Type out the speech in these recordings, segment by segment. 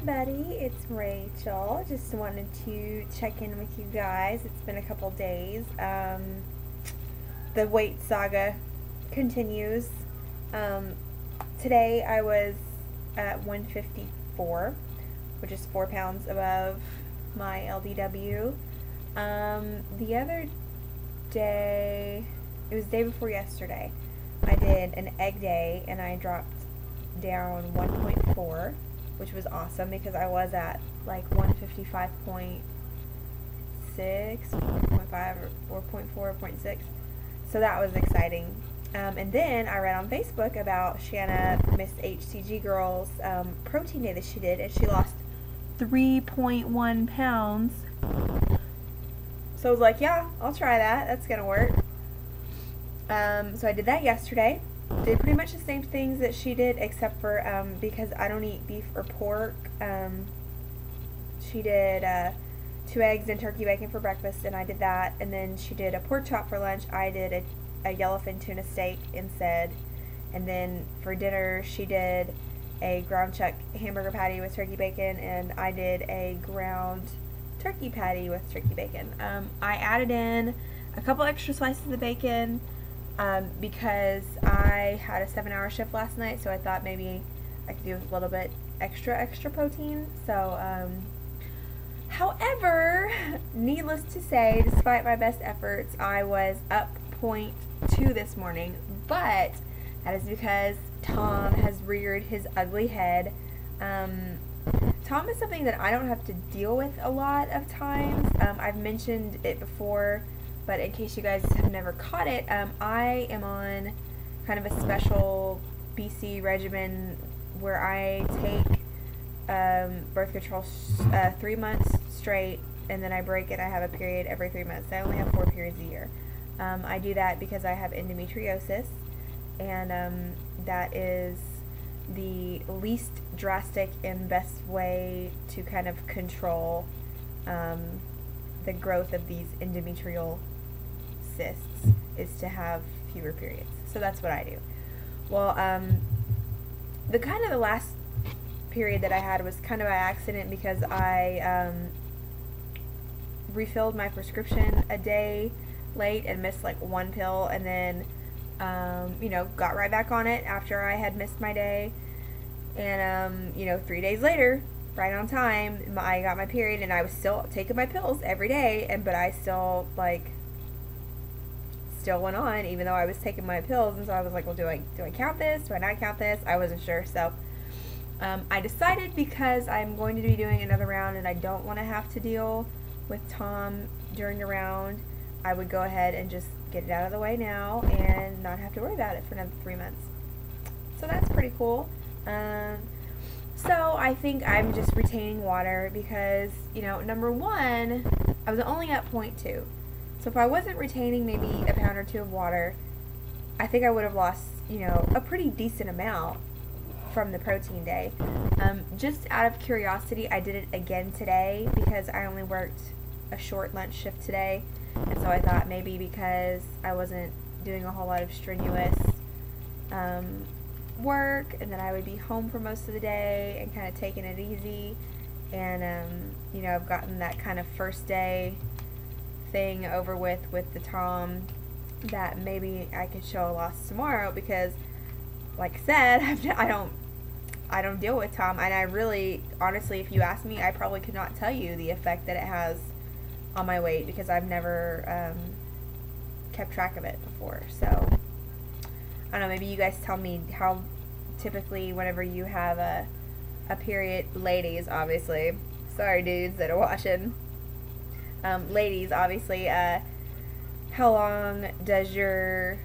everybody, it's Rachel. Just wanted to check in with you guys. It's been a couple days. The weight saga continues. Today I was at 154, which is 4 pounds above my LDW. The other day, it was the day before yesterday, I did an egg day and I dropped down 1.4, which was awesome because I was at like 155.6, 4.5 or 4.4 or 0.6, so that was exciting. And then I read on Facebook about Shanna, Miss HCG Girl's protein day that she did, and she lost 3.1 pounds. So I was like, yeah, I'll try that. That's gonna work. So I did that yesterday. Did pretty much the same things that she did, except for because I don't eat beef or pork. She did 2 eggs and turkey bacon for breakfast, and I did that. And then she did a pork chop for lunch. I did a yellowfin tuna steak instead. And then for dinner, she did a ground chuck hamburger patty with turkey bacon, and I did a ground turkey patty with turkey bacon. I added in a couple extra slices of bacon because I had a 7-hour shift last night, so I thought maybe I could do a little bit extra protein. So, however, needless to say, despite my best efforts, I was up 0.2 this morning, but that is because Tom has reared his ugly head. Tom is something that I don't have to deal with a lot of times. I've mentioned it before, but in case you guys have never caught it, I am on kind of a special BC regimen where I take birth control 3 months straight, and then I break it. I have a period every 3 months. I only have 4 periods a year. I do that because I have endometriosis, and that is the least drastic and best way to kind of control the growth of these endometrial cysts is to have fewer periods. So that's what I do. Well, the last period that I had was kind of by accident because I refilled my prescription a day late and missed like 1 pill, and then got right back on it after I had missed my day, and 3 days later, right on time, I got my period, and I was still taking my pills every day, but I still went on even though I was taking my pills. And so I was like, well, do I count this? Do I not count this? I wasn't sure. So I decided, because I'm going to be doing another round and I don't want to have to deal with Tom during the round, I would go ahead and just get it out of the way now and not have to worry about it for another 3 months. So that's pretty cool. So I think I'm just retaining water because, number one, I was only at 0.2. So if I wasn't retaining maybe a pound or 2 of water, I think I would have lost, a pretty decent amount from the protein day. Just out of curiosity, I did it again today because I only worked a short lunch shift today. And so I thought maybe because I wasn't doing a whole lot of strenuous work, and that I would be home for most of the day and kind of taking it easy. And, I've gotten that kind of first day thing over with the Tom, that maybe I could show a loss tomorrow because, like I said, I don't deal with Tom, and I really, honestly, if you ask me, I probably could not tell you the effect that it has on my weight because I've never kept track of it before. So I don't know, maybe you guys tell me how typically whenever you have a period, ladies obviously, sorry dudes that are watching, ladies obviously, how long does your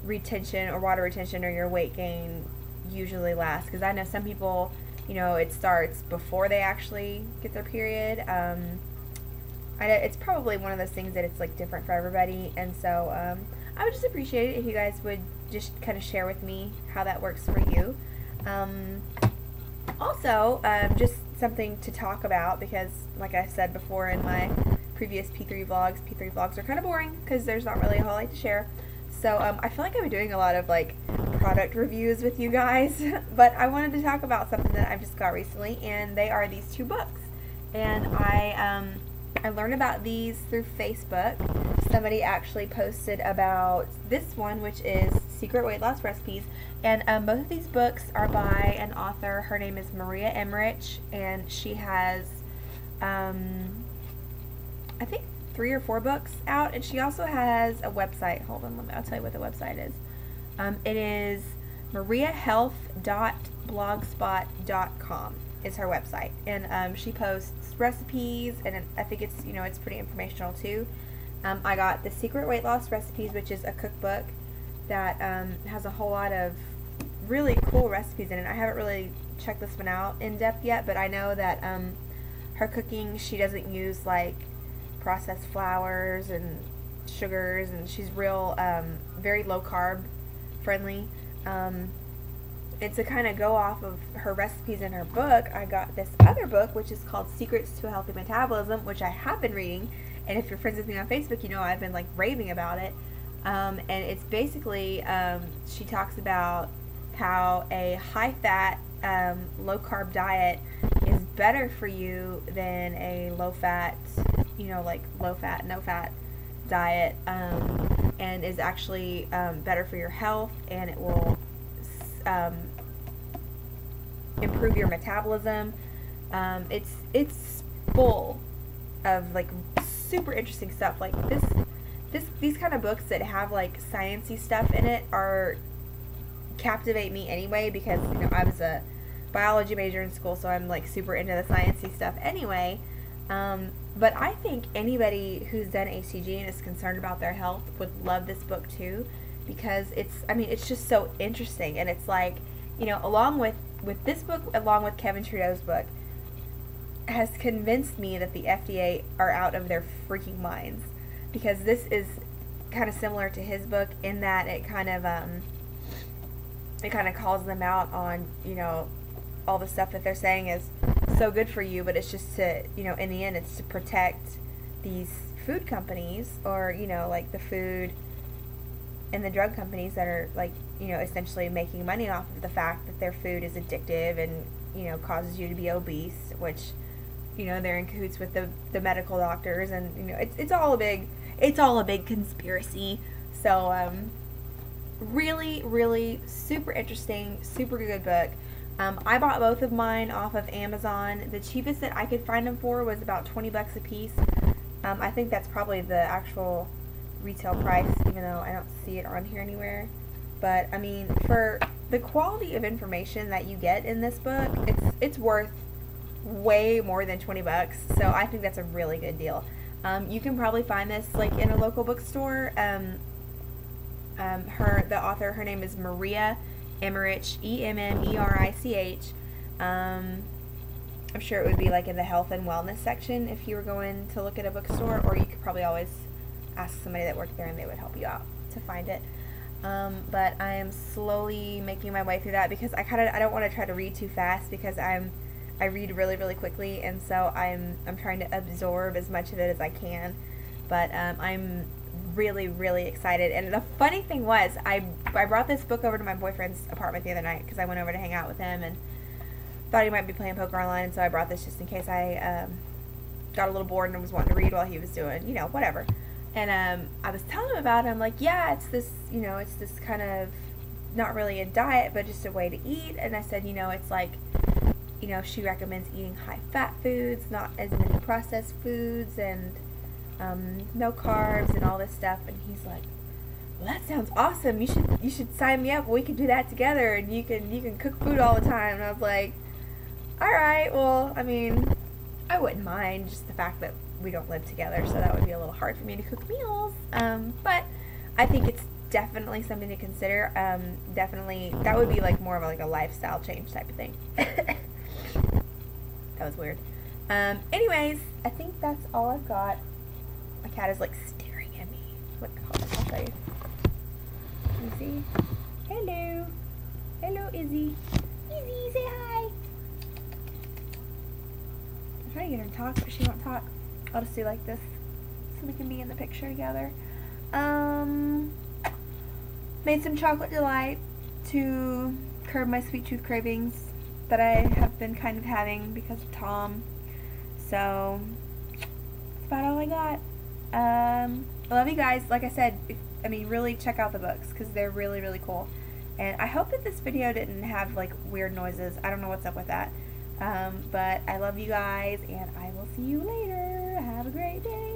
retention or water retention or your weight gain usually last? Because I know some people, it starts before they actually get their period. It's probably one of those things that it's like different for everybody, and so I would just appreciate it if you guys would just kind of share with me how that works for you. Also, just something to talk about, because like I said before in my previous P3 vlogs are kind of boring because there's not really a whole lot to share. So I feel like I've been doing a lot of like product reviews with you guys, but I wanted to talk about something that I've just got recently, and they are these 2 books. And I learned about these through Facebook. Somebody actually posted about this one, which is Secret Weight Loss Recipes, and both of these books are by an author. Her name is Maria Emmerich, and she has I think 3 or 4 books out, and she also has a website. Hold on, I'll tell you what the website is. It is mariahealth.blogspot.com is her website, and she posts recipes, and I think it's, you know, it's pretty informational too. I got the Secret Weight Loss Recipes, which is a cookbook that has a whole lot of really cool recipes in it. I haven't really checked this one out in depth yet, but I know that her cooking, she doesn't use like processed flours and sugars, and she's real very low carb friendly. And to kind of go off of her recipes in her book, I got this other book, which is called Secrets to a Healthy Metabolism, which I have been reading, and if you're friends with me on Facebook, you know I've been like raving about it. And it's basically, she talks about how a high-fat, low-carb diet is better for you than a low-fat, you know, like low-fat, no-fat diet, and is actually better for your health, and it will improve your metabolism. It's full of like super interesting stuff. Like these kind of books that have like sciencey stuff in it are captivate me anyway, because you know I was a biology major in school, so I'm like super into the sciencey stuff anyway. But I think anybody who's done HCG and is concerned about their health would love this book too, because it's just so interesting, and it's like, you know, along with this book, along with Kevin Trudeau's book, has convinced me that the FDA are out of their freaking minds, because this is kind of similar to his book in that it kind of calls them out on, you know, all the stuff that they're saying is so good for you, but it's just to, you know, in the end it's to protect these food companies, or, you know, like the food and the drug companies that are like, you know, essentially making money off of the fact that their food is addictive and, you know, causes you to be obese, which, you know, they're in cahoots with the medical doctors, and, you know, it's all a big conspiracy. So really, really super interesting, super good book. I bought both of mine off of Amazon. The cheapest that I could find them for was about $20 a piece. I think that's probably the actual retail price, even though I don't see it on here anywhere. But I mean, for the quality of information that you get in this book, it's worth way more than $20. So I think that's a really good deal. You can probably find this like in a local bookstore. The author, her name is Maria Emmerich, Emmerich. I'm sure it would be like in the health and wellness section if you were going to look at a bookstore, or you could probably always ask somebody that worked there and they would help you out to find it. But I am slowly making my way through that, because I don't want to try to read too fast, because I read really, really quickly, and so I'm trying to absorb as much of it as I can. But I'm really, really excited. And the funny thing was, I brought this book over to my boyfriend's apartment the other night, because I went over to hang out with him and thought he might be playing poker online, and so I brought this just in case I got a little bored and was wanting to read while he was doing, you know, whatever. And I was telling him about it. I'm like, yeah, it's this, you know, it's this kind of not really a diet, but just a way to eat. And I said, you know, it's like, you know, she recommends eating high-fat foods, not as many processed foods, and no carbs and all this stuff. And he's like, well, that sounds awesome. You should sign me up. We can do that together, and you can cook food all the time. And I was like, all right, well, I mean, I wouldn't mind, just the fact that we don't live together, so that would be a little hard for me to cook meals. But I think it's definitely something to consider. Definitely, that would be like more of a lifestyle change type of thing. That was weird. Anyways, I think that's all I've got. My cat is like staring at me. Look, hold on, I'll show you. Can you see? Hello. Hello, Izzy. Izzy, say hi. I'm trying to get her to talk, but she won't talk. I'll just do like this so we can be in the picture together. Made some chocolate delight to curb my sweet tooth cravings that I have been kind of having because of Tom. So that's about all I got. I love you guys. Like I said, really check out the books because they're really, really cool. And I hope that this video didn't have like weird noises. I don't know what's up with that. But I love you guys, and I will see you later. Have a great day.